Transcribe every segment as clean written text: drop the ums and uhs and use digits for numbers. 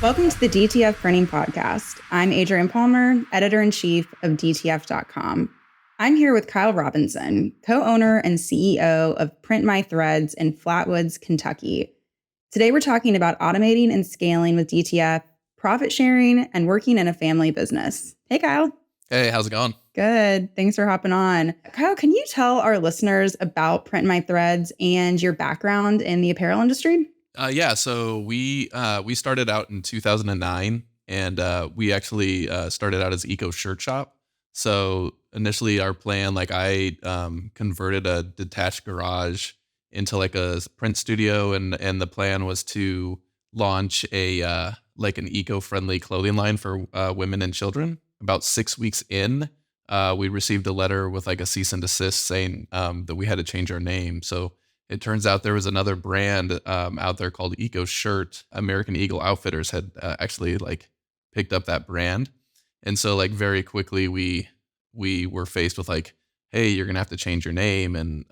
Welcome to the DTF Printing Podcast. I'm Adrienne Palmer, editor-in-chief of DTF.com. I'm here with Kyle Robinson, co-owner and CEO of Print My Threads in Flatwoods, Kentucky. Today, we're talking about automating and scaling with DTF, profit sharing, and working in a family business. Hey, Kyle. Hey, how's it going? Good. Thanks for hopping on. Kyle, can you tell our listeners about Print My Threads and your background in the apparel industry? So we started out in 2009, and we actually started out as Eco Shirt Shop. So initially, our plan, I converted a detached garage into like a print studio, and the plan was to launch an eco-friendly clothing line for women and children. About 6 weeks in, we received a letter with like a cease and desist saying that we had to change our name. So it turns out there was another brand out there called Eco Shirt. American Eagle Outfitters had actually picked up that brand, and so very quickly we were faced with hey, you're gonna have to change your name and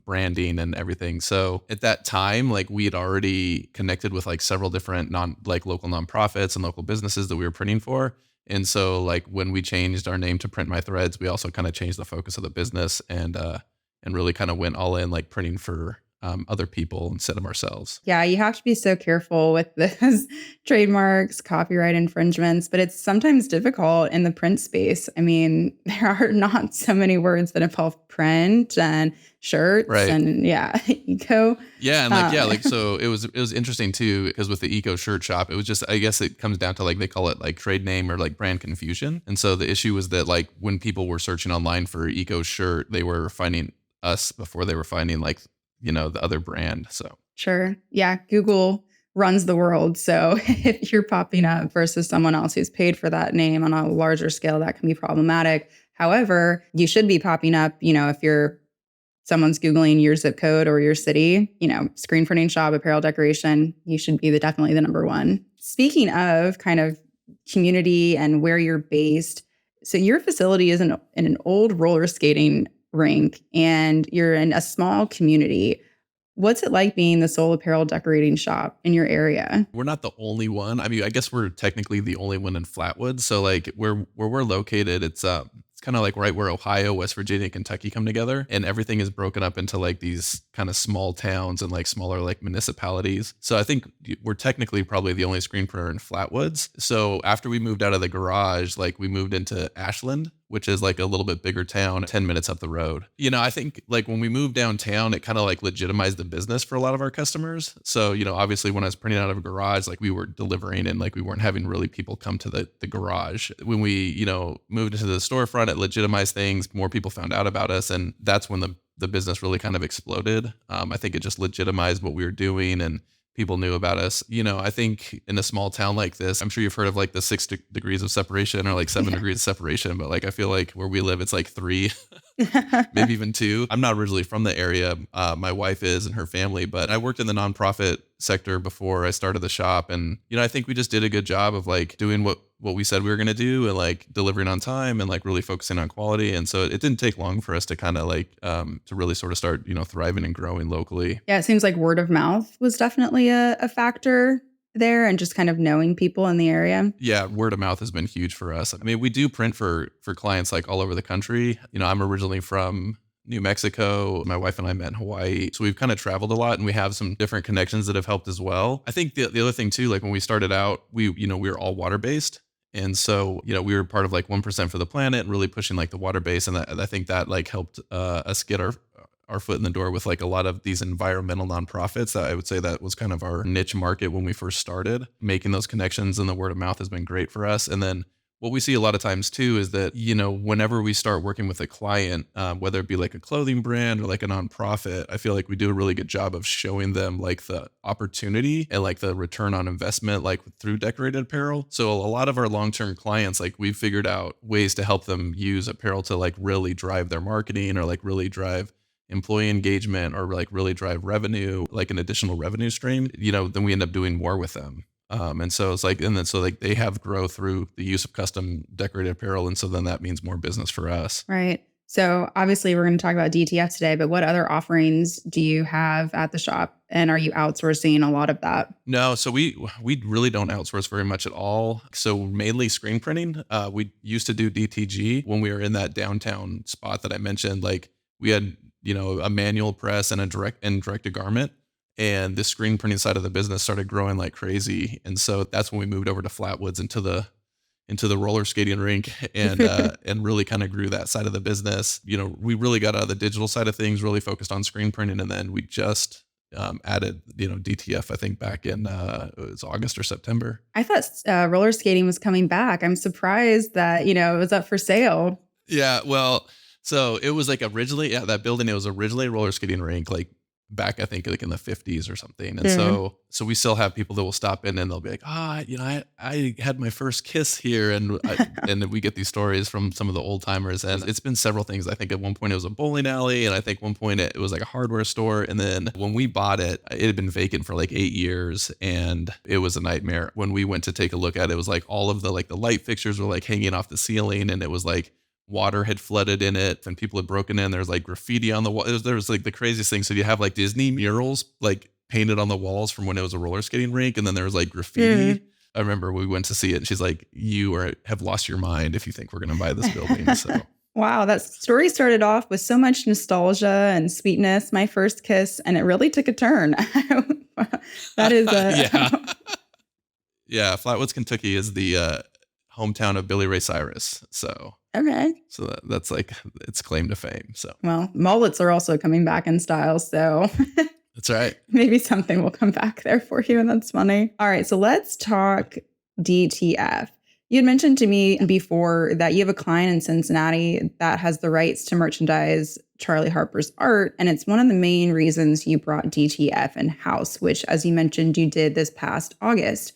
branding and everything. So at that time, we had already connected with several different local nonprofits and local businesses that we were printing for. And so when we changed our name to Print My Threads, we also kind of changed the focus of the business and really kind of went all in printing for other people instead of ourselves. Yeah, you have to be so careful with this trademarks, copyright infringements, but it's sometimes difficult in the print space. I mean, there are not so many words that involve print and shirts and eco. Yeah, so it was interesting too, because with the Eco Shirt Shop, it was just, I guess it comes down to they call it trade name or brand confusion. And so the issue was that when people were searching online for Eco Shirt, they were finding us before they were finding the other brand. So sure. Yeah. Google runs the world. So if you're popping up versus someone else who's paid for that name on a larger scale, that can be problematic. However, you should be popping up, if someone's Googling your zip code or your city, screen printing shop, apparel decoration, you should be definitely the number one. Speaking of kind of community and where you're based, so your facility is in an old roller skating rink and you're in a small community. What's it like being the sole apparel decorating shop in your area? We're not the only one. I mean, I guess we're technically the only one in Flatwoods. So where we're located, it's kind of right where Ohio, West Virginia, Kentucky come together, and everything is broken up into these kind of small towns and smaller municipalities. So I think we're technically probably the only screen printer in Flatwoods. So after we moved out of the garage, we moved into Ashland, which is a little bit bigger town, 10 minutes up the road. I think when we moved downtown, it kind of legitimized the business for a lot of our customers. So, obviously when I was printing out of a garage, we were delivering and we weren't having really people come to the garage. When we, moved into the storefront, it legitimized things. More people found out about us. And that's when the business really kind of exploded. I think it just legitimized what we were doing and people knew about us. I think in a small town like this, I'm sure you've heard of the 6 degrees of separation or 7 degrees of separation, but I feel where we live, it's 3, maybe even 2. I'm not originally from the area. My wife is and her family, but I worked in the nonprofit sector before I started the shop. And, I think we just did a good job of doing what we said we were going to do and delivering on time and really focusing on quality. And so it didn't take long for us to kind of to really sort of start, thriving and growing locally. Yeah, it seems like word of mouth was definitely a factor there and just kind of knowing people in the area. Yeah, word of mouth has been huge for us. I mean, we do print for clients all over the country. I'm originally from New Mexico. My wife and I met in Hawaii. So we've kind of traveled a lot and we have some different connections that have helped as well. I think the other thing too, when we started out, we were all water-based. And so, we were part of 1% for the planet and really pushing the water base. And I think that helped us get our foot in the door with a lot of these environmental nonprofits. I would say that was kind of our niche market when we first started. Making those connections and the word of mouth has been great for us. And then what we see a lot of times too is that, whenever we start working with a client, whether it be a clothing brand or a nonprofit, I feel we do a really good job of showing them the opportunity and the return on investment, through decorated apparel. So a lot of our long-term clients, we've figured out ways to help them use apparel to really drive their marketing or really drive employee engagement or really drive revenue, an additional revenue stream, then we end up doing more with them. And so it's they have growth through the use of custom decorated apparel. And so then that means more business for us. Right. So obviously we're going to talk about DTF today, but what other offerings do you have at the shop? And are you outsourcing a lot of that? No, so we really don't outsource very much at all. So mainly screen printing. We used to do DTG when we were in that downtown spot that I mentioned. Like we had, a manual press and a direct to garment. And the screen printing side of the business started growing like crazy. And so that's when we moved over to Flatwoods into the roller skating rink and really kind of grew that side of the business. We really got out of the digital side of things, really focused on screen printing, and then we just added DTF, I think back in it was August or September. I thought roller skating was coming back. I'm surprised that, it was up for sale. Yeah, well, so it was like originally, yeah, that building, it was originally a roller skating rink, like back, I think like in the 50s or something. And Mm. so we still have people that will stop in and they'll be like, I had my first kiss here. And then we get these stories from some of the old timers, and it's been several things. I think at one point it was a bowling alley, and I think one point it was like a hardware store. And then when we bought it, it had been vacant for like 8 years, and it was a nightmare. When we went to take a look at it, it was like all of the light fixtures were like hanging off the ceiling, and it was like water had flooded in it and people had broken in. There's like graffiti on the wall. There was like the craziest thing. So you have like Disney murals like painted on the walls from when it was a roller skating rink, and then there was like graffiti. Mm. I remember we went to see it, and she's like, have lost your mind if you think we're going to buy this building. So Wow, that story started off with so much nostalgia and sweetness, my first kiss, and it really took a turn. That is yeah. Yeah. Flatwoods, Kentucky is the hometown of Billy Ray Cyrus. Okay. So that's like its claim to fame. So Well, mullets are also coming back in style, so that's right. maybe something will come back there for you, and that's funny. All right, so let's talk DTF. You had mentioned to me before that you have a client in Cincinnati that has the rights to merchandise Charlie Harper's art, and it's one of the main reasons you brought DTF in-house, which, as you mentioned, you did this past August.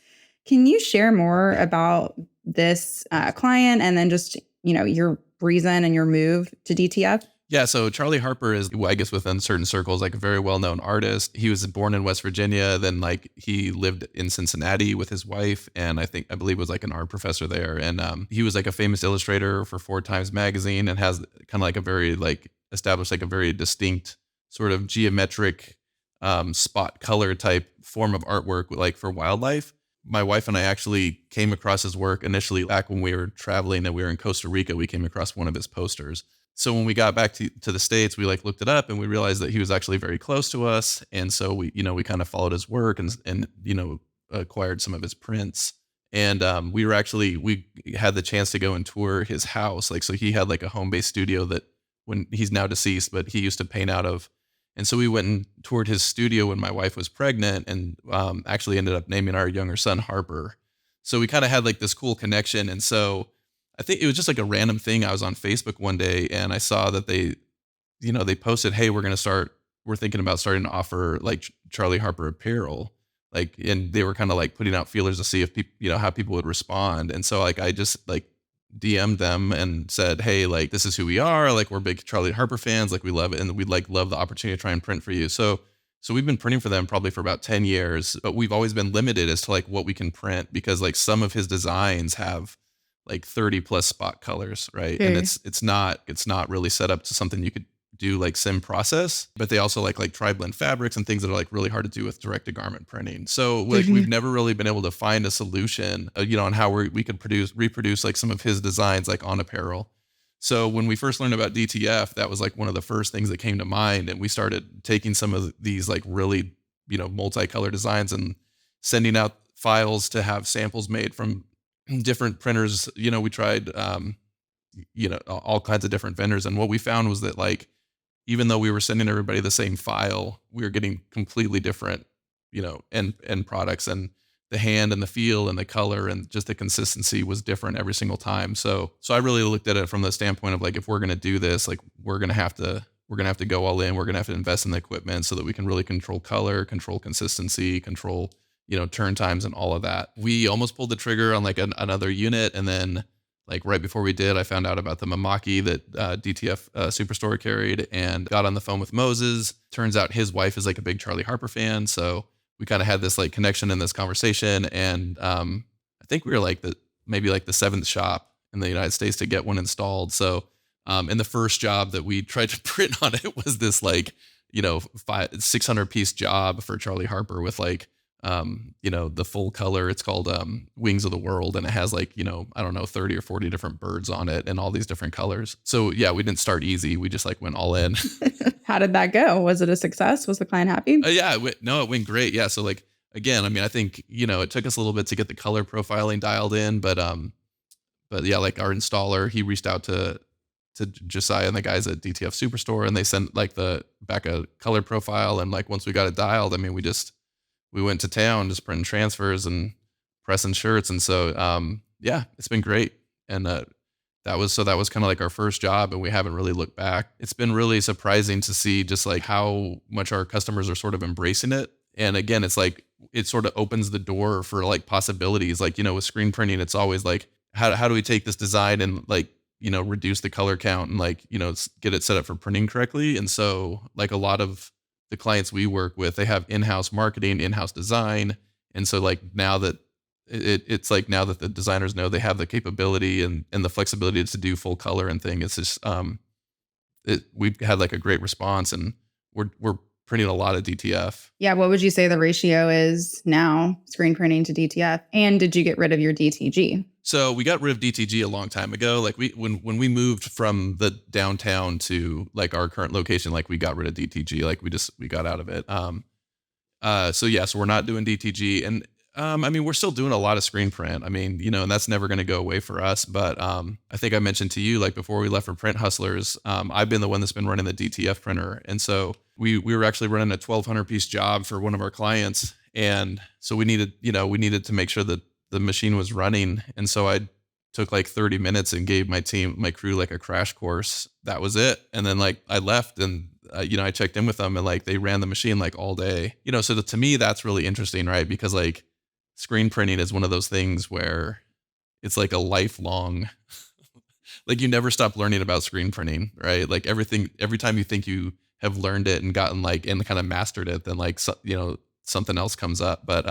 Can you share more about this client and then just, your reason and your move to DTF? Yeah, so Charlie Harper is, well, I guess within certain circles, like a very well-known artist. He was born in West Virginia, then like he lived in Cincinnati with his wife, and I believe was like an art professor there. And he was like a famous illustrator for Four Times magazine, and has kind of like a very like established like a very distinct sort of geometric spot color type form of artwork like for wildlife. My wife and I actually came across his work initially back when we were traveling and we were in Costa Rica. We came across one of his posters. So when we got back to the States, we like looked it up and we realized that he was actually very close to us. And so we kind of followed his work and acquired some of his prints. And we had the chance to go and tour his house. Like, so he had like a home-based studio that when he's now deceased, but he used to paint out of. And so we went and toured his studio when my wife was pregnant, and actually ended up naming our younger son Harper. So we kind of had like this cool connection. And so I think it was just like a random thing. I was on Facebook one day and I saw that they posted, "Hey, we're thinking about starting to offer like Charlie Harper apparel." Like, and they were kind of like putting out feelers to see if people, how people would respond. And so like, I just like DM'd them and said, "Hey, like this is who we are. Like we're big Charlie Harper fans. Like we love it. And we'd like love the opportunity to try and print for you." So we've been printing for them probably for about 10 years, but we've always been limited as to like what we can print because like some of his designs have like 30 plus spot colors, right? And it's not really set up to something you could do like sim process, but they also like tri-blend fabrics and things that are like really hard to do with direct to garment printing. So like we've never really been able to find a solution, on how we could reproduce like some of his designs like on apparel. So when we first learned about DTF, that was like one of the first things that came to mind. And we started taking some of these like really, multicolor designs and sending out files to have samples made from different printers. We tried, all kinds of different vendors. And what we found was that like, even though we were sending everybody the same file, we were getting completely different, end products, and the hand and the feel and the color and just the consistency was different every single time. So I really looked at it from the standpoint of like, if we're going to do this, like we're going to have to go all in. We're going to have to invest in the equipment so that we can really control color, control consistency, control, turn times and all of that. We almost pulled the trigger on like another unit. And then like right before we did, I found out about the Mamaki that DTF Superstore carried and got on the phone with Moses. Turns out his wife is like a big Charlie Harper fan. So we kind of had this like connection in this conversation. And I think we were like maybe like the seventh shop in the United States to get one installed. So And the first job that we tried to print on it was this like, 600 piece job for Charlie Harper with like, the full color. It's called Wings of the World, and it has like, I don't know, 30 or 40 different birds on it and all these different colors. So yeah, we didn't start easy. We just like went all in. How did that go? Was it a success? Was the client happy? Yeah, it went great. Yeah. So like, again, I mean, I think, it took us a little bit to get the color profiling dialed in, but yeah, like our installer, he reached out to Josiah and the guys at DTF Superstore, and they sent like the back a color profile. And like once we got it dialed, I mean, we went to town just printing transfers and pressing shirts. And so yeah, it's been great. And that was kind of like our first job, and we haven't really looked back. It's been really surprising to see just like how much our customers are sort of embracing it. And again, it's like it sort of opens the door for like possibilities. Like, with screen printing, it's always like, how do we take this design and like, reduce the color count and like, get it set up for printing correctly. And so like a lot of the clients we work with, they have in-house marketing, in-house design. And so like now that it's like now that the designers know they have the capability and the flexibility to do full color and thing, it's just we've had like a great response, and we're printing a lot of DTF. Yeah. What would you say the ratio is now, screen printing to DTF? And did you get rid of your DTG? So we got rid of DTG a long time ago. Like when we moved from the downtown to like our current location, like we got rid of DTG. Like we got out of it. So we're not doing DTG, and I mean, we're still doing a lot of screen print. I mean, and that's never going to go away for us. But I think I mentioned to you, like before we left for Print Hustlers, I've been the one that's been running the DTF printer. And so we were actually running a 1,200 piece job for one of our clients. And so we needed to make sure that the machine was running. And so I took like 30 minutes and gave my crew like a crash course. That was it. And then like I left, and I checked in with them, and like they ran the machine like all day, so to me, that's really interesting, right? Because like screen printing is one of those things where it's like a lifelong, like you never stop learning about screen printing, right? Like every time you think you have learned it and gotten like, and kind of mastered it, then like, something else comes up. But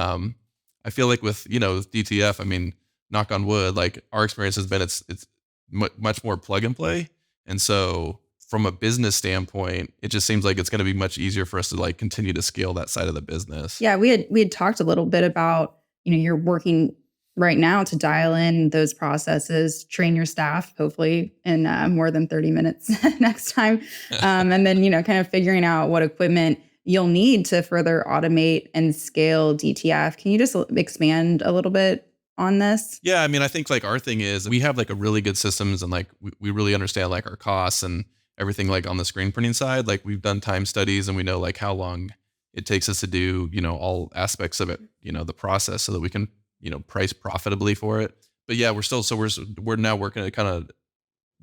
I feel like with DTF, I mean, knock on wood, like our experience has been it's much more plug and play. And so from a business standpoint, it just seems like it's going to be much easier for us to like continue to scale that side of the business. Yeah, we had talked a little bit about, you're working right now to dial in those processes, train your staff, hopefully in more than 30 minutes next time. And then, kind of figuring out what equipment you'll need to further automate and scale DTF. Can you just expand a little bit on this? Yeah, I mean, I think like our thing is we have like a really good systems, and like we really understand like our costs and everything like on the screen printing side. Like we've done time studies, and we know like how long it takes us to do, all aspects of it, the process, so that we can, price profitably for it. But yeah, we're now working to kind of,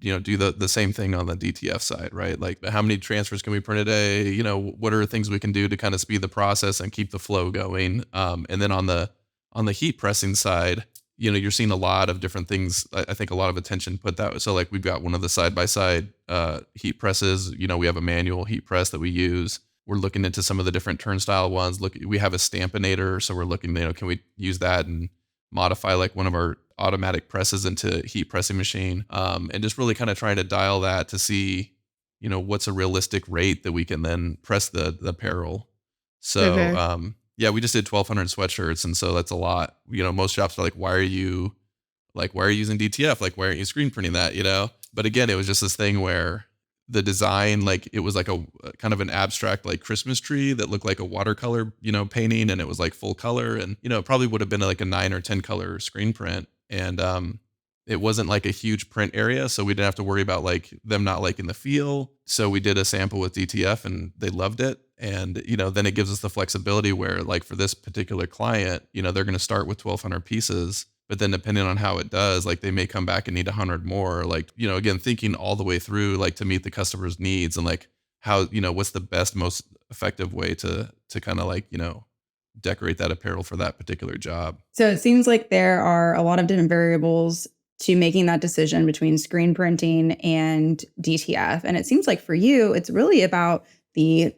do the same thing on the DTF side, right? Like how many transfers can we print a day? What are things we can do to kind of speed the process and keep the flow going? And then on the heat pressing side, you're seeing a lot of different things. I think a lot of attention put that. So like we've got one of the side by side heat presses. We have a manual heat press that we use. We're looking into some of the different turnstile ones. We have a Stampinator, so we're looking, can we use that and modify like one of our automatic presses into heat pressing machine, and just really kind of trying to dial that to see, what's a realistic rate that we can then press the apparel. So Okay. yeah, we just did 1,200 sweatshirts, and so that's a lot. Most shops are like, why are you using DTF? Like, why aren't you screen printing that? But again, it was just this thing where the design, like it was like a kind of an abstract like Christmas tree that looked like a watercolor, painting, and it was like full color, and it probably would have been like a 9 or 10 color screen print, and it wasn't like a huge print area, so we didn't have to worry about like them not liking the feel. So we did a sample with DTF, and they loved it. And then it gives us the flexibility where like for this particular client, they're going to start with 1,200 pieces. But then depending on how it does, like they may come back and need 100 more, like, again, thinking all the way through, like to meet the customer's needs, and like how, what's the best, most effective way to kind of like, decorate that apparel for that particular job. So it seems like there are a lot of different variables to making that decision between screen printing and DTF. And it seems like for you, it's really about the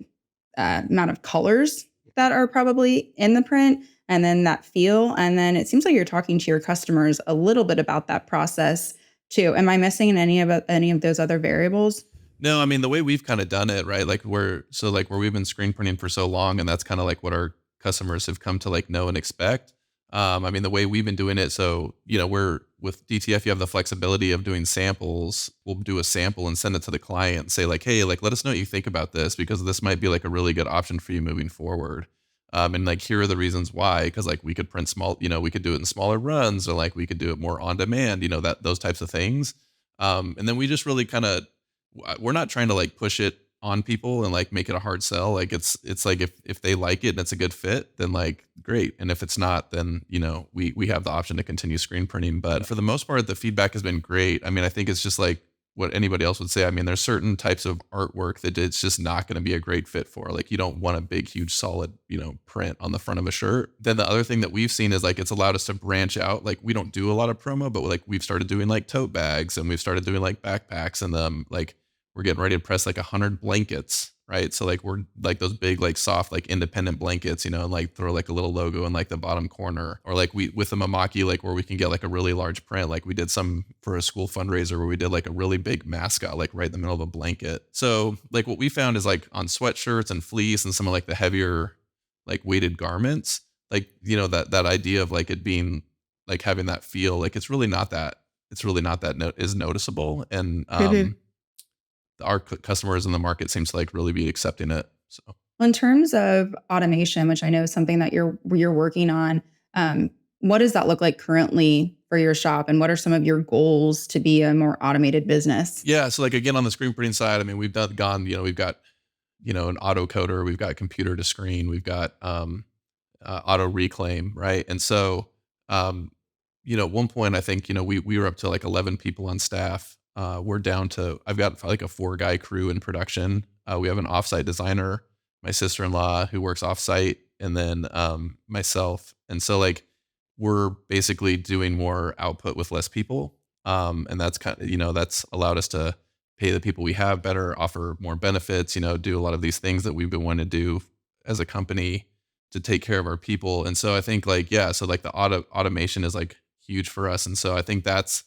amount of colors that are probably in the print, and then that feel. And then it seems like you're talking to your customers a little bit about that process too. Am I missing any of those other variables? No, I mean, the way we've kind of done it, right? Like where we've been screen printing for so long, and that's kind of like what our customers have come to like know and expect. I mean, the way we've been doing it, so we're with DTF, you have the flexibility of doing samples. We'll do a sample and send it to the client and say like, hey, like let us know what you think about this because this might be like a really good option for you moving forward. And like here are the reasons why, because like we could print small, we could do it in smaller runs, or like we could do it more on demand, that those types of things. And then we just really kind of we're not trying to like push it on people and like make it a hard sell. Like it's like if they like it and it's a good fit, then like great. And if it's not, then we have the option to continue screen printing. But for the most part, the feedback has been great. I mean, I think it's just like what anybody else would say. I mean, there's certain types of artwork that it's just not going to be a great fit for. Like you don't want a big, huge, solid, print on the front of a shirt. Then the other thing that we've seen is like it's allowed us to branch out. Like we don't do a lot of promo, but like we've started doing like tote bags and we've started doing like backpacks and like we're getting ready to press like 100 blankets, right? So like we're like those big, like soft, like independent blankets, and like throw like a little logo in like the bottom corner, or like we with the Mamaki, like where we can get like a really large print. Like we did some for a school fundraiser where we did like a really big mascot, like right in the middle of a blanket. So like what we found is like on sweatshirts and fleece and some of like the heavier, like weighted garments, like that idea of like it being like having that feel, like it's really not that is noticeable, and our customers in the market seems to like really be accepting it. So Well, in terms of automation, which I know is something that you're working on, what does that look like currently for your shop, and what are some of your goals to be a more automated business? yeah, so like again on the screen printing side, I mean we've got an auto coder, we've got computer to screen, we've got auto reclaim, right? And so at one point I think we were up to like 11 people on staff. We're down to I've got like a 4-guy crew in production. We have an offsite designer, my sister-in-law who works offsite, and then myself. And so like we're basically doing more output with less people. And that's kind of that's allowed us to pay the people we have better, offer more benefits, do a lot of these things that we've been wanting to do as a company to take care of our people. And so I think like yeah, so like the automation is like huge for us. And so I think that's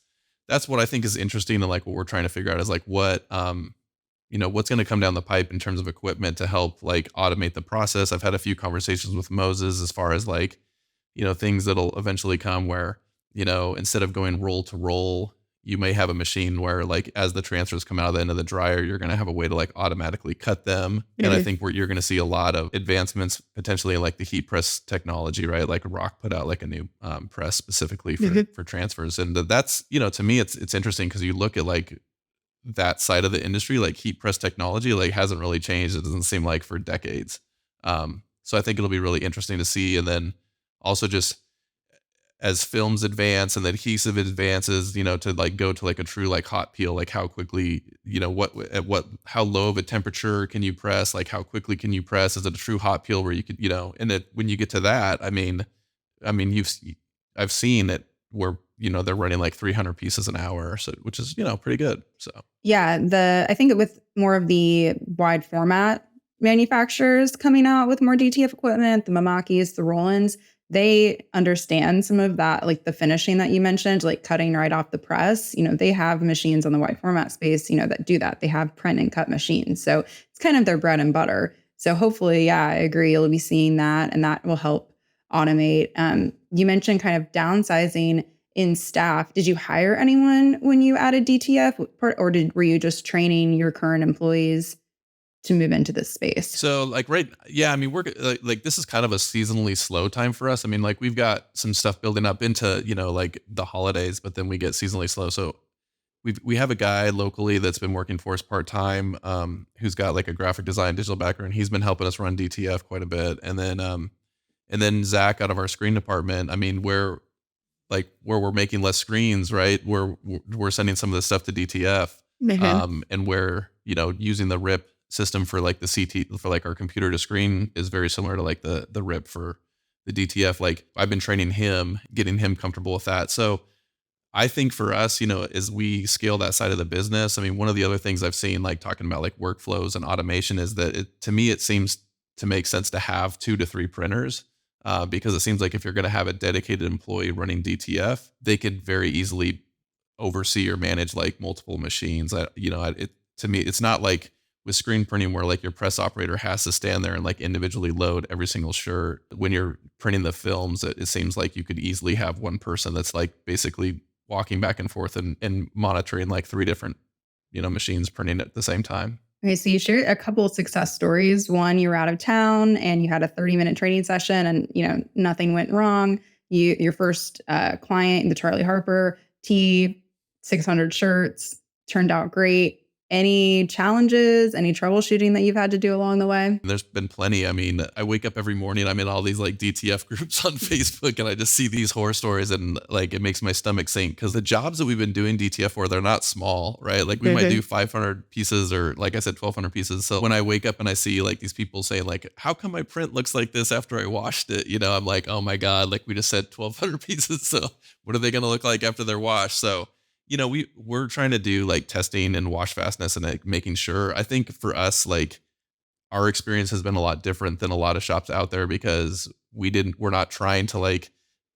what I think is interesting, and like what we're trying to figure out is like what what's going to come down the pipe in terms of equipment to help like automate the process. I've had a few conversations with Moses as far as like things that'll eventually come where instead of going roll to roll, you may have a machine where like as the transfers come out of the end of the dryer, you're going to have a way to like automatically cut them. And I think you're going to see a lot of advancements potentially in like the heat press technology, right? Like Rock put out like a new press specifically for transfers. And that's, to me, it's interesting because you look at like that side of the industry, like heat press technology, like hasn't really changed. It doesn't seem like for decades. So I think it'll be really interesting to see. And then also just as films advance and the adhesive advances, to like go to like a true like hot peel, like how quickly, how low of a temperature can you press? Like how quickly can you press? Is it a true hot peel where you could, and when you get to that, I mean, I've seen it where, they're running like 300 pieces an hour. So, which is, pretty good. So, Yeah, I think with more of the wide format manufacturers coming out with more DTF equipment, the Mamakis, the Rollins, they understand some of that, like the finishing that you mentioned, like cutting right off the press. They have machines on the wide format space, that do that. They have print and cut machines. So it's kind of their bread and butter. So hopefully, yeah, I agree. You'll be seeing that, and that will help automate. You mentioned kind of downsizing in staff. Did you hire anyone when you added DTF, or were you just training your current employees to move into this space? So like yeah, I mean we're like this is kind of a seasonally slow time for us. I mean like we've got some stuff building up into like the holidays, but then we get seasonally slow. So we have a guy locally that's been working for us part time, who's got like a graphic design digital background. He's been helping us run DTF quite a bit, and then Zach out of our screen department. I mean where we're making less screens, right? We're sending some of the stuff to DTF, and where using the RIP system for like the CT for like our computer to screen is very similar to like the RIP for the DTF. Like I've been training him, getting him comfortable with that. So I think for us, as we scale that side of the business, I mean, one of the other things I've seen, like talking about like workflows and automation, is that to me, it seems to make sense to have 2 to 3 printers. Because it seems like if you're going to have a dedicated employee running DTF, they could very easily oversee or manage like multiple machines. To me, it's not like with screen printing where like your press operator has to stand there and like individually load every single shirt. When you're printing the films, it seems like you could easily have one person that's like basically walking back and forth and monitoring like three different, machines printing at the same time. Okay, so you shared a couple of success stories. One, you were out of town and you had a 30-minute training session, and nothing went wrong. Your first client, the Charlie Harper T 600 shirts, turned out great. Any challenges? Any troubleshooting that you've had to do along the way? There's been plenty. I mean, I wake up every morning, I'm in all these like DTF groups on Facebook, and I just see these horror stories, and like it makes my stomach sink because the jobs that we've been doing DTF for, they're not small, right? Like we might do 500 pieces or like I said, 1,200 pieces. So when I wake up and I see like these people say like, how come my print looks like this after I washed it? I'm like, oh my God, like we just said 1,200 pieces. So what are they going to look like after they're washed? So we're trying to do like testing and wash fastness and like making sure. I think for us, like our experience has been a lot different than a lot of shops out there because we're not trying to like,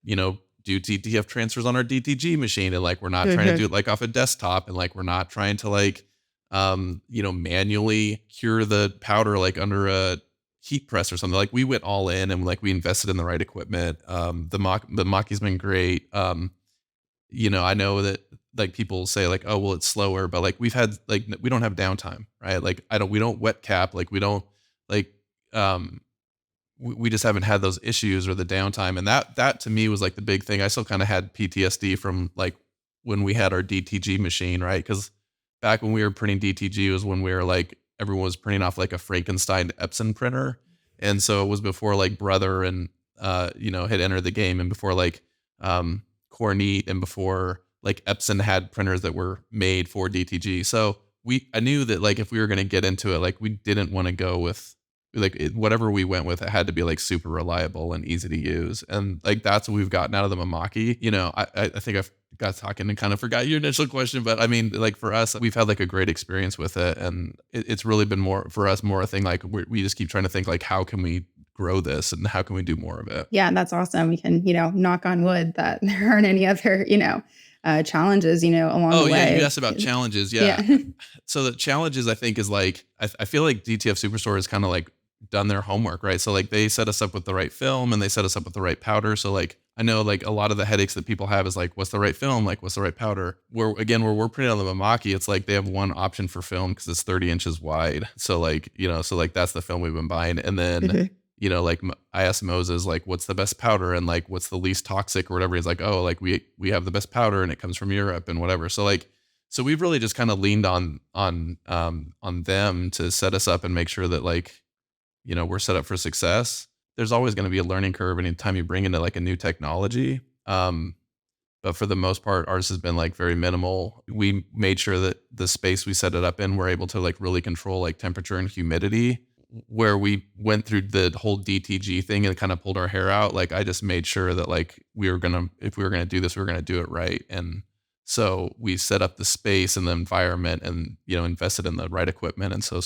do DTF transfers on our DTG machine. And like, we're not trying to do it like off a desktop. And like, we're not trying to like, manually cure the powder like under a heat press or something. Like we went all in and like we invested in the right equipment. The Maki's been great. I know that like people say like, oh, well, it's slower, but like we don't have downtime, right? Like we don't wet cap. Like we don't like, we just haven't had those issues or the downtime. And that to me was like the big thing. I still kind of had PTSD from like when we had our DTG machine, right? Cause back when we were printing DTG was when we were like, everyone was printing off like a Frankenstein Epson printer. And so it was before like Brother and, had entered the game, and before like, Kornit, and before like Epson had printers that were made for DTG. So I knew that like if we were going to get into it, like we didn't want to go with whatever we went with, it had to be like super reliable and easy to use. And like that's what we've gotten out of the Mamaki. I think I've got talking and kind of forgot your initial question, but I mean, like for us, we've had like a great experience with it, and it's really been more for us, more a thing like we just keep trying to think like how can we grow this and how can we do more of it? Yeah, that's awesome. We can, knock on wood that there aren't any other, challenges, along the way. Oh yeah, you asked about challenges. Yeah. So the challenges I think is like, I feel like DTF Superstore has kind of like done their homework, right? So like they set us up with the right film and they set us up with the right powder. So like, I know like a lot of the headaches that people have is like, what's the right film? Like what's the right powder? Where we're printing on the Mamaki, it's like they have one option for film because it's 30 inches wide. So like, that's the film we've been buying. And then, like I asked Moses, like, what's the best powder and like, what's the least toxic or whatever. He's like, oh, like we have the best powder and it comes from Europe and whatever. So like, so we've really just kind of leaned on them to set us up and make sure that like, we're set up for success. There's always going to be a learning curve anytime you bring into like a new technology. But for the most part, ours has been like very minimal. We made sure that the space we set it up in, we're able to like really control like temperature and humidity. Where we went through the whole DTG thing and kind of pulled our hair out, like I just made sure that like if we were gonna do this, we were gonna do it right. And so we set up the space and the environment, and invested in the right equipment. And so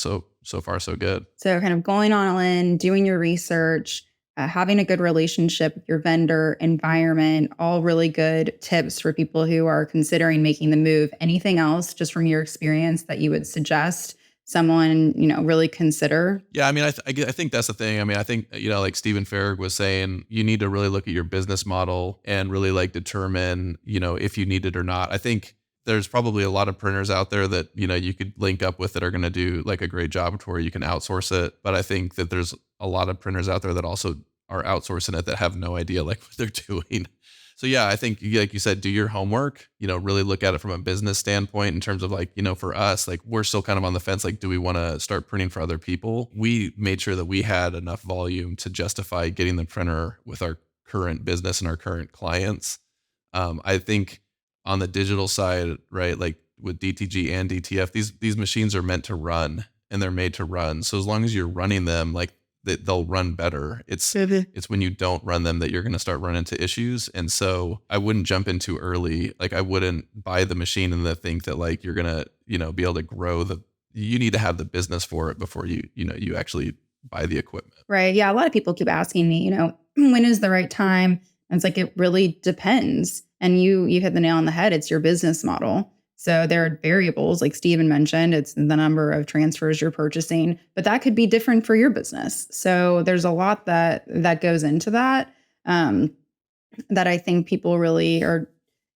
far so good. So kind of going all in, doing your research, having a good relationship with your vendor, environment, all really good tips for people who are considering making the move. Anything else just from your experience that you would suggest someone, really consider? Yeah, I mean, I think that's the thing. I mean, I think, like Stephen Farrig was saying, you need to really look at your business model and really like determine, if you need it or not. I think there's probably a lot of printers out there that, you could link up with that are going to do like a great job to where you can outsource it. But I think that there's a lot of printers out there that also are outsourcing it that have no idea like what they're doing. So yeah, I think like you said, do your homework, really look at it from a business standpoint in terms of like, for us, like we're still kind of on the fence. Like, do we want to start printing for other people? We made sure that we had enough volume to justify getting the printer with our current business and our current clients. I think on the digital side, right, like with DTG and DTF, these machines are meant to run and they're made to run. So as long as you're running them, like they'll run better. It's when you don't run them that you're going to start running into issues. And so I wouldn't jump in too early. Like I wouldn't buy the machine and then think that like you're going to, be able to grow you need to have the business for it before you actually buy the equipment. Right. Yeah. A lot of people keep asking me, when is the right time? And it's like, it really depends. And you hit the nail on the head. It's your business model. So there are variables, like Steven mentioned, it's the number of transfers you're purchasing, but that could be different for your business. So there's a lot that goes into that. That I think people really are.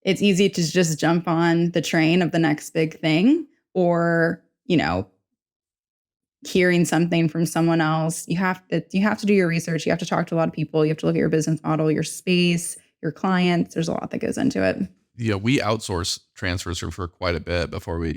It's easy to just jump on the train of the next big thing, or hearing something from someone else. You have to do your research. You have to talk to a lot of people. You have to look at your business model, your space, your clients. There's a lot that goes into it. We outsource transfers for quite a bit before we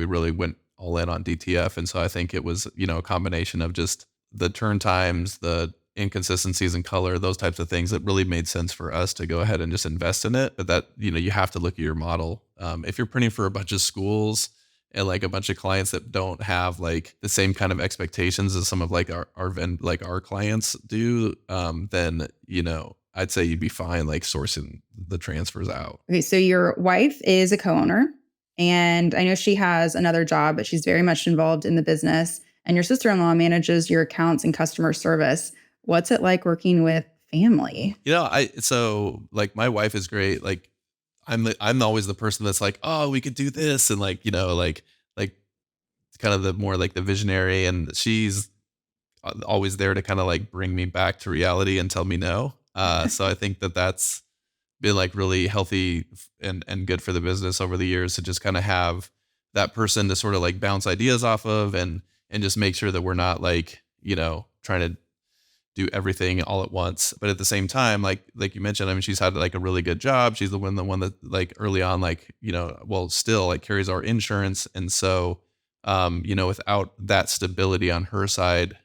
really went all in on DTF. And so I think it was, a combination of just the turn times, the inconsistencies in color, those types of things that really made sense for us to go ahead and just invest in it. But that, you have to look at your model. If you're printing for a bunch of schools and like a bunch of clients that don't have like the same kind of expectations as some of like our clients do, then, I'd say you'd be fine like sourcing the transfers out. Okay, so your wife is a co-owner, and I know she has another job, but she's very much involved in the business. And your sister-in-law manages your accounts and customer service. What's it like working with family? So like my wife is great. Like I'm always the person that's like, oh, we could do this, and like like kind of the more like the visionary, and she's always there to kind of like bring me back to reality and tell me no. So I think that that's been like really healthy and good for the business over the years to just kind of have that person to sort of like bounce ideas off of and just make sure that we're not like, trying to do everything all at once. But at the same time, like you mentioned, I mean, she's had like a really good job. She's the one that like early on, like, well, still like carries our insurance. And so, without that stability on her side,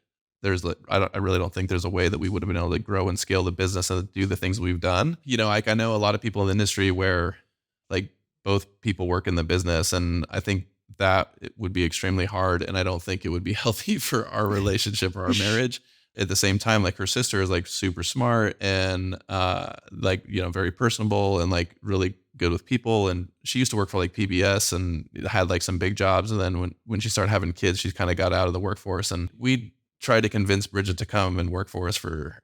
I really don't think there's a way that we would have been able to grow and scale the business and do the things we've done. Like I know a lot of people in the industry where like both people work in the business, and I think that it would be extremely hard. And I don't think it would be healthy for our relationship or our marriage. At the same time, like her sister is like super smart and like, very personable and like really good with people. And she used to work for like PBS and had like some big jobs. And then when she started having kids, she kind of got out of the workforce, and we tried to convince Bridget to come and work for us for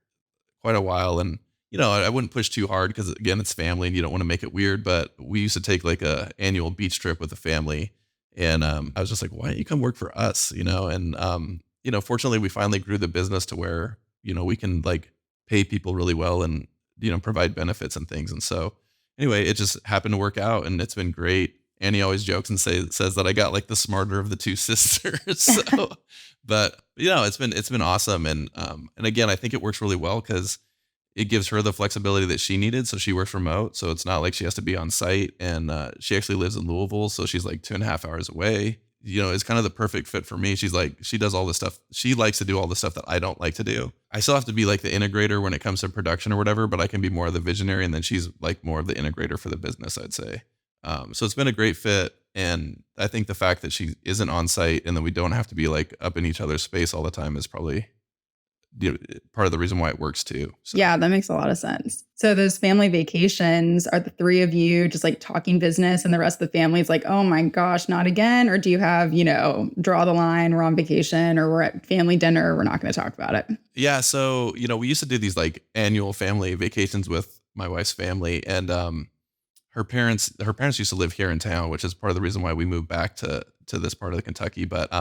quite a while. And, I wouldn't push too hard because again, it's family and you don't want to make it weird, but we used to take like a annual beach trip with the family. And I was just like, why don't you come work for us? And fortunately we finally grew the business to where, we can like pay people really well and, provide benefits and things. And so anyway, it just happened to work out and it's been great. Annie always jokes and says that I got like the smarter of the two sisters. So, but it's been awesome. And again, I think it works really well because it gives her the flexibility that she needed. So she works remote. So it's not like she has to be on site, and she actually lives in Louisville. So she's like 2.5 hours away. It's kind of the perfect fit for me. She's like, she does all the stuff. She likes to do all the stuff that I don't like to do. I still have to be like the integrator when it comes to production or whatever, but I can be more of the visionary. And then she's like more of the integrator for the business, I'd say. So it's been a great fit. And I think the fact that she isn't on site and that we don't have to be like up in each other's space all the time is probably part of the reason why it works too. So. Yeah, that makes a lot of sense. So those family vacations, are the three of you just like talking business and the rest of the family is like, oh my gosh, not again? Or do you have, draw the line, we're on vacation or we're at family dinner, we're not going to talk about it? Yeah. So, we used to do these like annual family vacations with my wife's family, and her parents used to live here in town, which is part of the reason why we moved back to this part of the Kentucky. But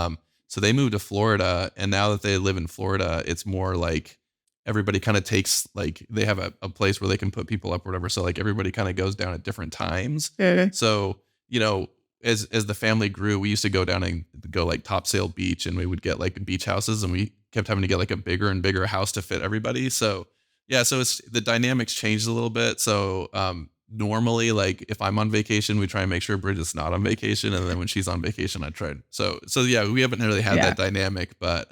so they moved to Florida, and now that they live in Florida, it's more like everybody kind of takes like they have a place where they can put people up or whatever. So like everybody kind of goes down at different times. Okay. So, as the family grew, we used to go down and go like Topsail Beach, and we would get like beach houses, and we kept having to get like a bigger and bigger house to fit everybody. So yeah, so it's the dynamics changed a little bit. So normally, like if I'm on vacation, we try and make sure Bridget's not on vacation, and then when she's on vacation, I try. So yeah, we haven't really had that dynamic, but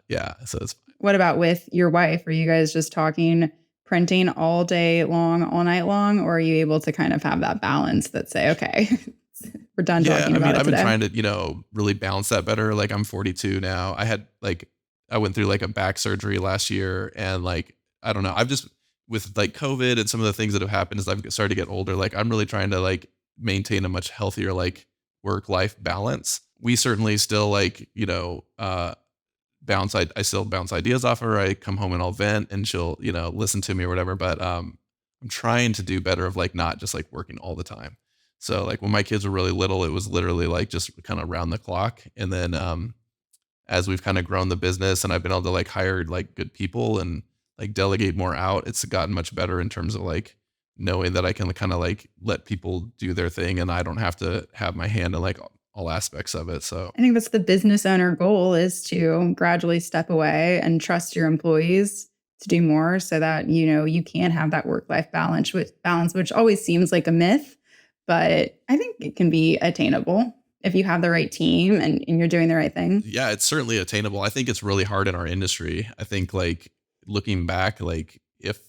yeah, so it's fine. What about with your wife? Are you guys just talking printing all day long, all night long, or are you able to kind of have that balance that say, okay, we're done talking about it I've today? been trying to really balance that better. Like I'm 42 now. I went through like a back surgery last year, and like I don't know, I've just with like COVID and some of the things that have happened as I've started to get older, like I'm really trying to like maintain a much healthier like work-life balance. We certainly still like, I still bounce ideas off her. I come home and I'll vent and she'll, listen to me or whatever. But I'm trying to do better of like not just like working all the time. So like when my kids were really little, it was literally like just kind of round the clock. And then as we've kind of grown the business and I've been able to like hire like good people and like delegate more out, it's gotten much better in terms of like knowing that I can kind of like let people do their thing and I don't have to have my hand in like all aspects of it. So I think that's the business owner goal, is to gradually step away and trust your employees to do more so that, you can have that work-life balance, which always seems like a myth, but I think it can be attainable if you have the right team and you're doing the right thing. yeah, it's certainly attainable. I think it's really hard in our industry. I think like looking back, like if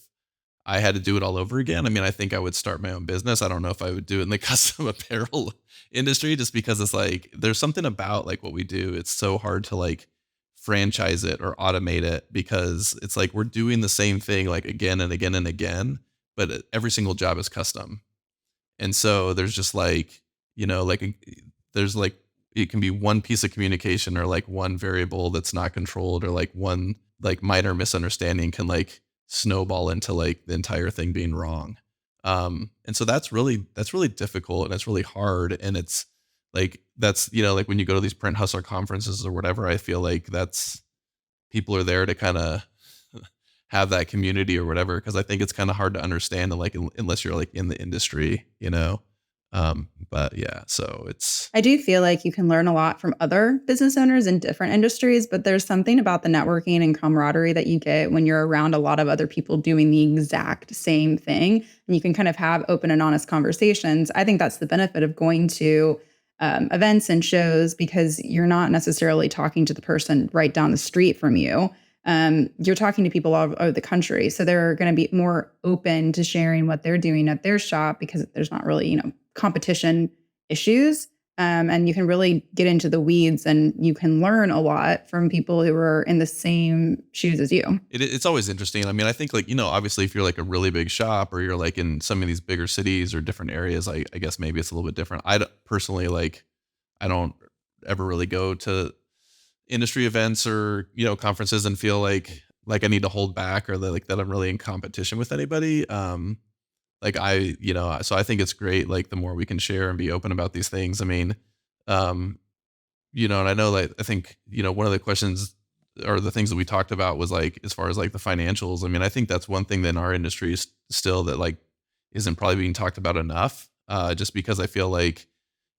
I had to do it all over again, I mean, I think I would start my own business. I don't know if I would do it in the custom apparel industry just because it's like there's something about like what we do. It's so hard to like franchise it or automate it because it's like we're doing the same thing like again and again and again, but every single job is custom. And so there's just like, like there's like it can be one piece of communication or like one variable that's not controlled or like one like minor misunderstanding can like snowball into like the entire thing being wrong. And so that's really difficult and it's really hard. And it's like that's like when you go to these print hustler conferences or whatever, I feel like that's people are there to kind of have that community or whatever because I think it's kind of hard to understand like unless you're like in the industry. But yeah, so it's I do feel like you can learn a lot from other business owners in different industries, but there's something about the networking and camaraderie that you get when you're around a lot of other people doing the exact same thing. And you can kind of have open and honest conversations. I think that's the benefit of going to events and shows, because you're not necessarily talking to the person right down the street from you. You're talking to people all over the country. So they're going to be more open to sharing what they're doing at their shop because there's not really, competition issues. And you can really get into the weeds and you can learn a lot from people who are in the same shoes as you. it's always interesting. I mean, I think like, obviously if you're like a really big shop or you're like in some of these bigger cities or different areas, I guess maybe it's a little bit different. Personally, like, I don't ever really go to industry events or, conferences and feel like I need to hold back or like that I'm really in competition with anybody. Like so I think it's great. Like the more we can share and be open about these things. I mean, um, and I know like I think, one of the questions or the things that we talked about was like as far as like the financials. I mean, I think that's one thing that in our industry is still that like isn't probably being talked about enough. Just because I feel like,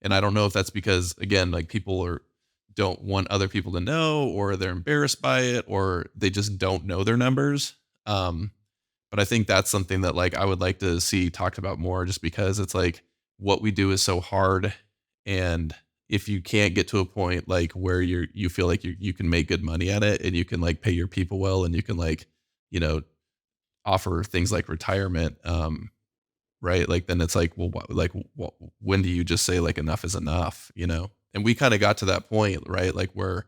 and I don't know if that's because again, like people don't want other people to know, or they're embarrassed by it, or they just don't know their numbers. But I think that's something that like I would like to see talked about more, just because it's like what we do is so hard, and if you can't get to a point like where you feel like you can make good money at it and you can like pay your people well and you can like you know offer things like retirement, right? Like then it's like, well, when do you just say like enough is enough? And we kind of got to that point, right? Like where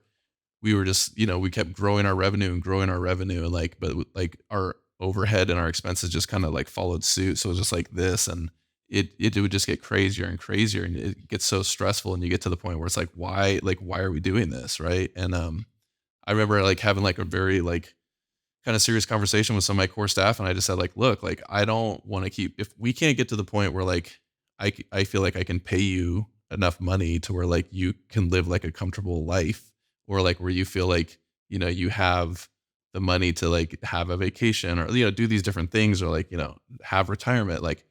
we were just, we kept growing our revenue and growing our revenue, and like, but like our overhead and our expenses just kind of like followed suit. So it was just like this, and it would just get crazier and crazier, and it gets so stressful, and you get to the point where it's like why are we doing this, right? And I remember like having like a very like kind of serious conversation with some of my core staff, and I just said like, look, like I don't want to keep, if we can't get to the point where like I feel like I can pay you enough money to where like you can live like a comfortable life, or like where you feel like you have the money to like have a vacation, or do these different things, or like have retirement, like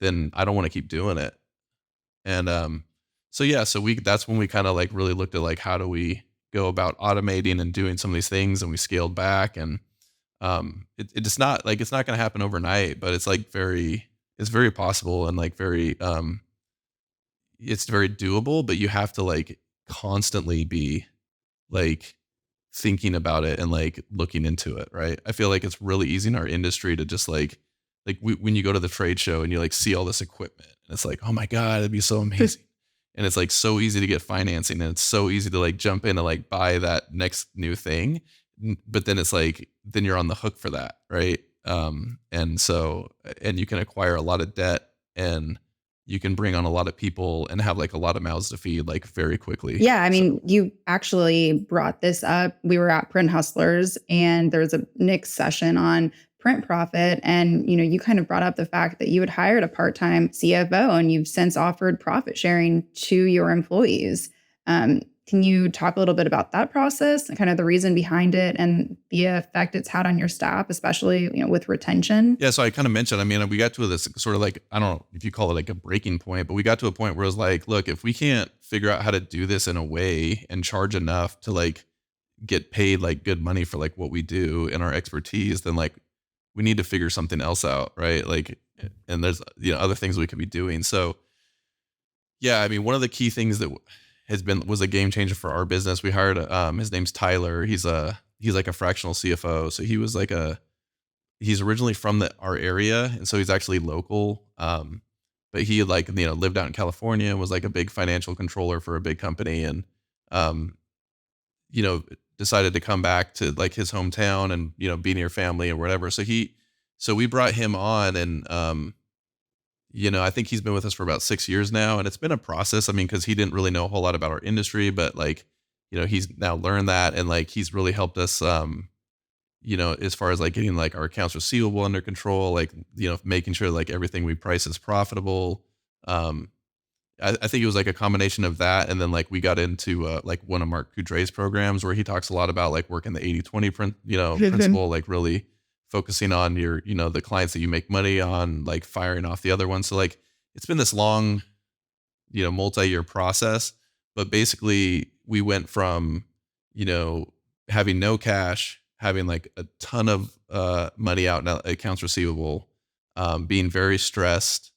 then I don't want to keep doing it. And so yeah, so we that's when we kind of like really looked at like how do we go about automating and doing some of these things, and we scaled back. And it's not like it's not going to happen overnight, but it's very possible, and like it's very doable, but you have to like constantly be like thinking about it and like looking into it, right? I feel like it's really easy in our industry to just when you go to the trade show and you like see all this equipment, and it's like, oh my God, it'd be so amazing. And it's like so easy to get financing, and it's so easy to like jump in and like buy that next new thing. But then it's like, then you're on the hook for that, right? And you can acquire a lot of debt, and you can bring on a lot of people and have like a lot of mouths to feed like very quickly. Yeah, I So mean, you actually brought this up. We were at Print Hustlers, and there was a Nick session on print profit. And, you kind of brought up the fact that you had hired a part-time CFO and you've since offered profit sharing to your employees. Can you talk a little bit about that process and kind of the reason behind it and the effect it's had on your staff, especially, with retention? Yeah, so I kind of mentioned, I mean, we got to this sort of like, I don't know if you call it like a breaking point, but we got to a point where it was like, look, if we can't figure out how to do this in a way and charge enough to like get paid like good money for like what we do and our expertise, then like we need to figure something else out, right? Like, and there's other things we could be doing. So yeah, I mean, one of the key things that was a game changer for our business. We hired his name's Tyler. He's like a fractional CFO. So he's originally from our area, and so he's actually local. But he had like lived out in California and was like a big financial controller for a big company, and um, you know decided to come back to like his hometown and be near family or whatever. So we brought him on, and I think he's been with us for about 6 years now, and it's been a process. I mean, because he didn't really know a whole lot about our industry, but like he's now learned that, and like he's really helped us. As far as like getting like our accounts receivable under control, like, making sure like everything we price is profitable. Um, I think it was like a combination of that. And then like we got into like one of Mark Coudre's programs where he talks a lot about like working the 80/20 principle, like really focusing on the clients that you make money on, like firing off the other ones. So like it's been this long, multi-year process, but basically we went from, you know, having no cash, having like a ton of money out in accounts receivable, being very stressed,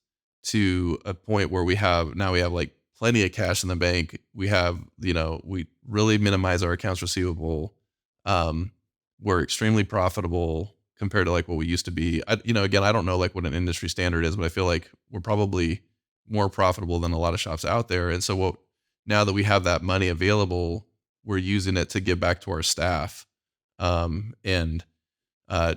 to a point where we have like plenty of cash in the bank. We have, we really minimize our accounts receivable. We're extremely profitable compared to like what we used to be. Again, I don't know like what an industry standard is, but I feel like we're probably more profitable than a lot of shops out there. And so now that we have that money available, we're using it to give back to our staff. And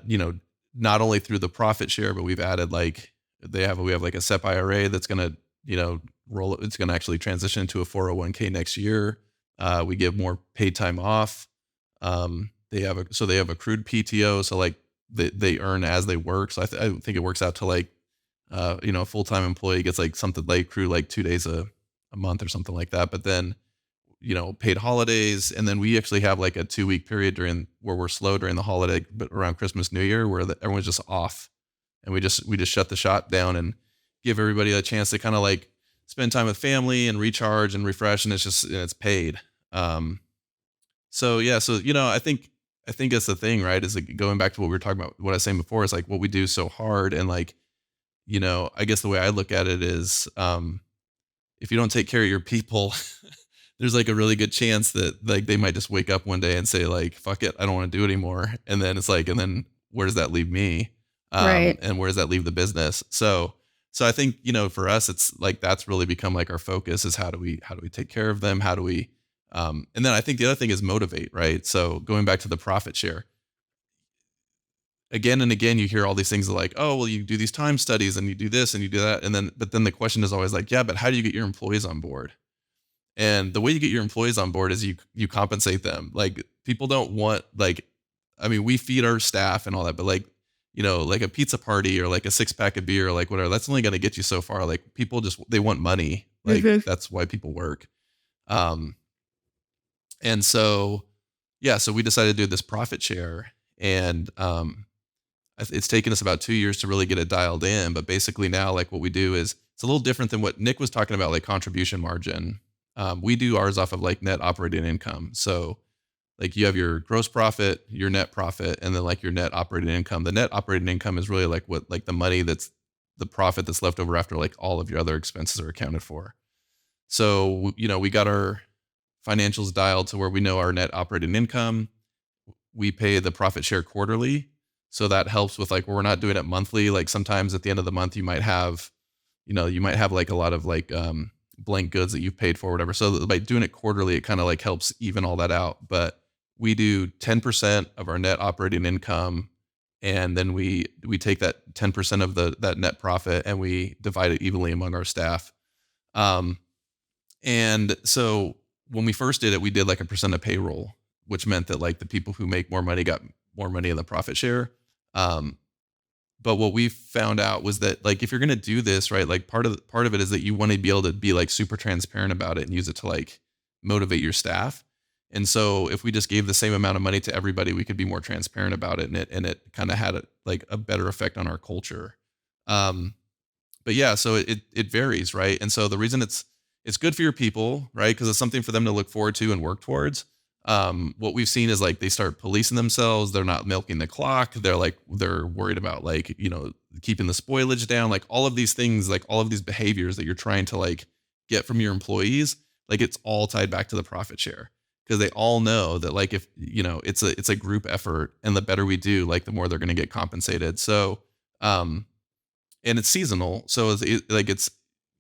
you know, not only through the profit share, but we've added like we have like a SEP IRA that's gonna, it's gonna actually transition into a 401k next year. We give more paid time off. They have accrued PTO, so like they earn as they work. So I think it works out to like, a full-time employee gets like something like accrue like 2 days a month or something like that. But then, paid holidays. And then we actually have like a 2-week period where we're slow during the holiday, but around Christmas, New Year, where everyone's just off, and we just shut the shop down and give everybody a chance to kind of like spend time with family and recharge and refresh. And it's paid. So yeah, so, I think that's the thing, right? Is like going back to what we were talking about, what I was saying before, is like what we do so hard. And like, I guess the way I look at it is, if you don't take care of your people, there's like a really good chance that like they might just wake up one day and say like, fuck it, I don't want to do it anymore. And then it's like, and then where does that leave me? Right. And where does that leave the business? So I think, for us, it's like, that's really become like our focus, is how do we take care of them? How do we, and then I think the other thing is motivate, right? So going back to the profit share, again and again, you hear all these things like, oh, well, you do these time studies and you do this and you do that. But then the question is always like, yeah, but how do you get your employees on board? And the way you get your employees on board is you compensate them. Like, people don't want, like, I mean, we feed our staff and all that, but like, like a pizza party or like a 6-pack of beer or like whatever, that's only going to get you so far. Like, people they want money. Like, that's why people work. And so, yeah, so we decided to do this profit share, and it's taken us about 2 years to really get it dialed in. But basically now, like, what we do is, it's a little different than what Nick was talking about, like contribution margin. We do ours off of like net operating income. So like, you have your gross profit, your net profit, and then like your net operating income. The net operating income is really like the money that's the profit that's left over after like all of your other expenses are accounted for. So, we got our financials dialed to where we know our net operating income. We pay the profit share quarterly. So that helps with like, we're not doing it monthly. Like, sometimes at the end of the month, you might have like a lot of like, blank goods that you've paid for, whatever. So by doing it quarterly, it kind of like helps even all that out. But we do 10% of our net operating income, and then we take that 10% of that net profit and we divide it evenly among our staff. And so when we first did it, we did like a percent of payroll, which meant that like the people who make more money got more money in the profit share. But what we found out was that like if you're gonna do this, right, like part of it is that you want to be able to be like super transparent about it and use it to like motivate your staff. And so if we just gave the same amount of money to everybody, we could be more transparent about it, and it kind of had like a better effect on our culture. Um, but yeah, so it varies, right? And so the reason it's good for your people, right? Because it's something for them to look forward to and work towards. What we've seen is like they start policing themselves. They're not milking the clock. They're worried about like, keeping the spoilage down, like all of these things, like all of these behaviors that you're trying to like get from your employees, like it's all tied back to the profit share. Because they all know that like if it's a group effort, and the better we do, like the more they're going to get compensated. So and it's seasonal. So it's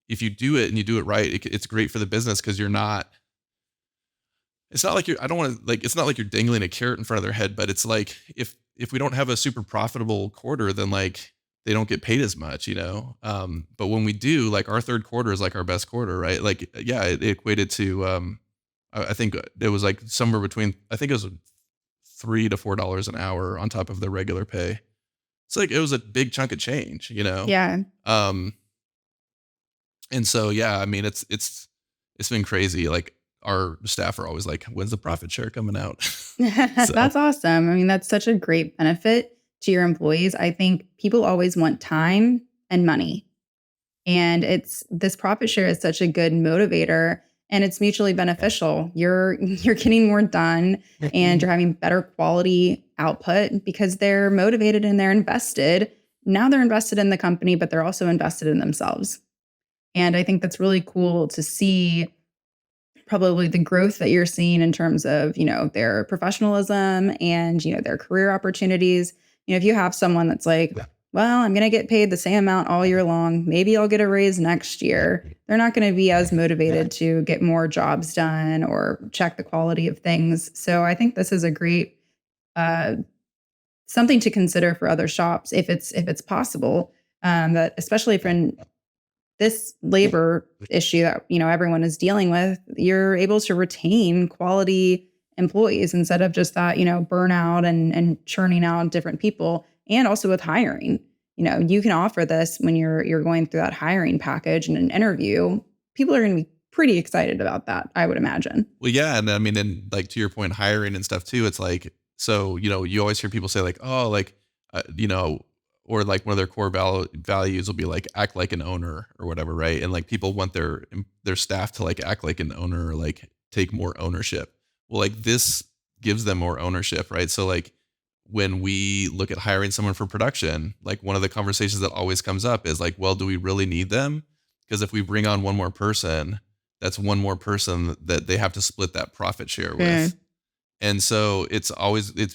if you do it and you do it right, it's great for the business because you're not. It's not like you're. I don't want to like. It's not like you're dangling a carrot in front of their head, but it's like if we don't have a super profitable quarter, then like they don't get paid as much, you know. But when we do, like our third quarter is like our best quarter, right? Like yeah, it equated to I think it was like somewhere between I think it was $3 to $4 an hour on top of the regular pay. It's like it was a big chunk of change, you know. Yeah. Um, and so yeah, I mean it's been crazy. Like our staff are always like, "When's the profit share coming out?" So That's awesome. I mean, that's such a great benefit to your employees. I think people always want time and money. And it's this profit share is such a good motivator, and it's mutually beneficial. You're getting more done, and you're having better quality output because they're motivated and they're invested. Now they're invested in the company, but they're also invested in themselves. And I think that's really cool to see probably the growth that you're seeing in terms of, their professionalism and, their career opportunities. If you have someone that's like, Yeah. well, I'm going to get paid the same amount all year long, maybe I'll get a raise next year. They're not going to be as motivated to get more jobs done or check the quality of things. So I think this is a great uh, something to consider for other shops if it's possible. That especially if in this labor issue that everyone is dealing with, you're able to retain quality employees instead of just that burnout and churning out different people. And also with hiring, you can offer this when you're going through that hiring package and an interview. People are going to be pretty excited about that, I would imagine. well, yeah, and I mean, and like to your point, hiring and stuff too. It's like so you always hear people say like, oh, like or like one of their core values will be like act like an owner or whatever, right? And like people want their staff to like act like an owner or like take more ownership. Well, like this gives them more ownership, right? So like when we look at hiring someone for production, like one of the conversations that always comes up is like, well, do we really need them? Because if we bring on one more person, that's one more person that they have to split that profit share Yeah. with. And so it's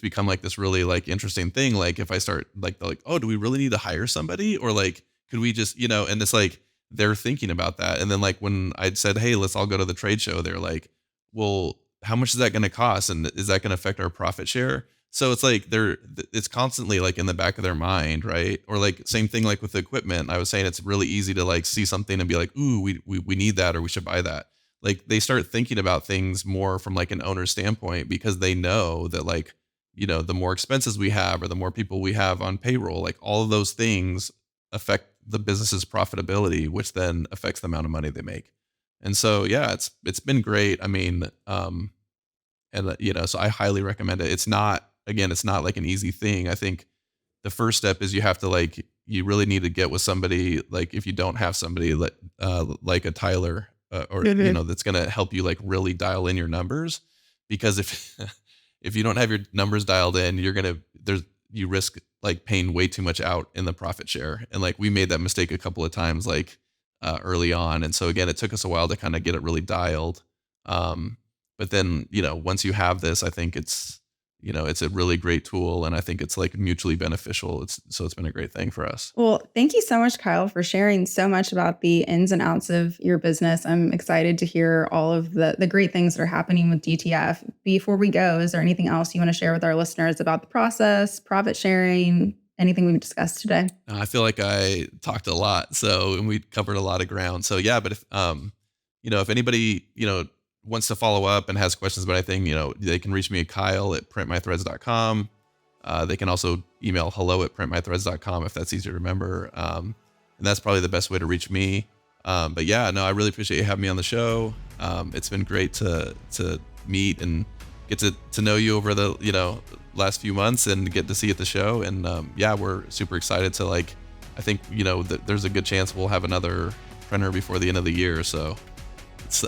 become like this really like interesting thing. Like if I start like they're like, oh, do we really need to hire somebody? Or like, could we just, and it's like they're thinking about that. And then like when I'd said, hey, let's all go to the trade show, they're like, well, how much is that going to cost? And is that going to affect our profit share? So it's like it's constantly like in the back of their mind, right? Or like same thing like with the equipment. I was saying it's really easy to like see something and be like, ooh, we need that or we should buy that. Like they start thinking about things more from like an owner standpoint because they know that like the more expenses we have or the more people we have on payroll, like all of those things affect the business's profitability, which then affects the amount of money they make. And so yeah, it's been great. I mean, and so I highly recommend it. It's not like an easy thing. I think the first step is you have to like you really need to get with somebody, like if you don't have somebody like a Tyler or Mhm. that's going to help you like really dial in your numbers, because if if you don't have your numbers dialed in, you risk like paying way too much out in the profit share. And like we made that mistake a couple of times like early on. And so again, it took us a while to kind of get it really dialed. Um, but then, once you have this, I think it's a really great tool, and I think it's like mutually beneficial. It's been a great thing for us. Well, thank you so much, Kyle, for sharing so much about the ins and outs of your business. I'm excited to hear all of the great things that are happening with DTF. Before we go, is there anything else you want to share with our listeners about the process, profit sharing, anything we've discussed today? I feel like I talked a lot, and we covered a lot of ground. So yeah, but if anybody, wants to follow up and has questions about anything, they can reach me at Kyle at printmythreads.com. They can also email hello@printmythreads.com if that's easy to remember. And that's probably the best way to reach me. But yeah, no, I really appreciate you having me on the show. It's been great to meet and get to know you over the, last few months and get to see you at the show. And yeah, we're super excited to I think, there's a good chance we'll have another printer before the end of the year. So it's,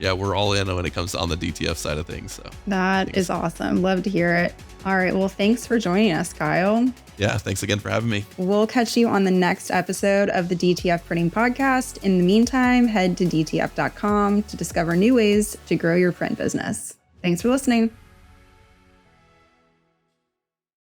yeah, we're all in when it comes to on the DTF side of things. So That is awesome. Love to hear it. All right. Well, thanks for joining us, Kyle. Yeah, thanks again for having me. We'll catch you on the next episode of the DTF Printing Podcast. In the meantime, head to DTF.com to discover new ways to grow your print business. Thanks for listening.